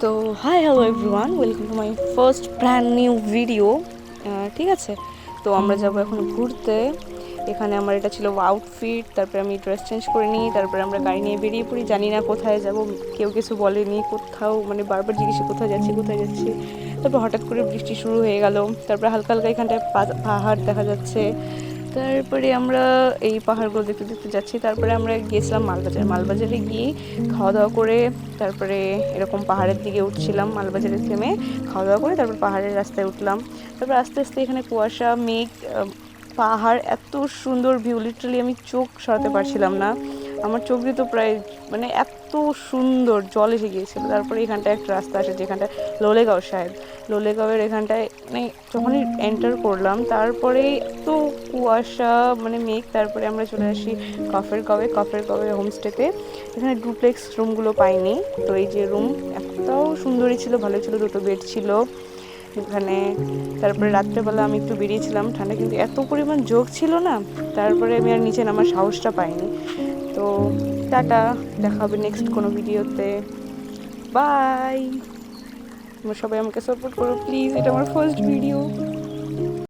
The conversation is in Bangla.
তো hi hello everyone, welcome to my first brand new video. ঠিক আছে, তো আমরা যাবো এখন ঘুরতে। এখানে আমার এটা ছিল আউটফিট, তারপরে আমি ড্রেস চেঞ্জ করে নিই, তারপরে আমরা গাড়ি নিয়ে বেরিয়ে পড়ি। জানি না কোথায় যাব, কেউ কিছু বলেনি কোথাও, মানে বারবার জিজ্ঞেস কোথায় যাচ্ছি কোথায় যাচ্ছি। তারপর হঠাৎ করে বৃষ্টি শুরু হয়ে গেল, তারপরে হালকা হালকা এখানটায় পাহাড় দেখা যাচ্ছে। তারপরে আমরা এই পাহাড়গুলো দেখতে দেখতে যাচ্ছি। তারপরে আমরা গিয়েছিলাম মালবাজারে গিয়ে খাওয়া দাওয়া করে তারপরে এরকম পাহাড়ের দিকে উঠছিলাম। মালবাজারে থেমে খাওয়া দাওয়া করে তারপর পাহাড়ের রাস্তায় উঠলাম। তারপর আস্তে আস্তে এখানে কুয়াশা, মেঘ, পাহাড়, এত সুন্দর ভিউ, লিটারালি আমি চোখ সরাতে পারছিলাম না। আমার চোখ দিয়ে তো প্রায় মানে এত সুন্দর জল এসে গিয়েছিল। তারপরে এখানটায় একটা রাস্তা আসে যেখানটা লোলেগাঁওয়ের এখানটায়, মানে যখনই এন্টার করলাম তারপরে এত কুয়াশা, মানে মেঘ। তারপরে আমরা চলে আসি কফের গাঁওয়ে হোমস্টেতে। এখানে ডুপ্লেক্স রুমগুলো পাইনি, তো এই যে রুম এতটাও সুন্দরই ছিল, ভালো ছিল, 2টো বেড ছিল এখানে। তারপরে রাত্রেবেলা আমি একটু বেরিয়েছিলাম, ঠান্ডা কিন্তু এত পরিমাণ জোক ছিল না, তারপরে আমি আর নিচে নামার সাহসটা পাইনি। তো টাটা, দেখা হবে নেক্সট কোনো ভিডিওতে। বাই। তোমরা সবাই আমাকে সাপোর্ট করো প্লিজ, এটা আমার ফার্স্ট ভিডিও।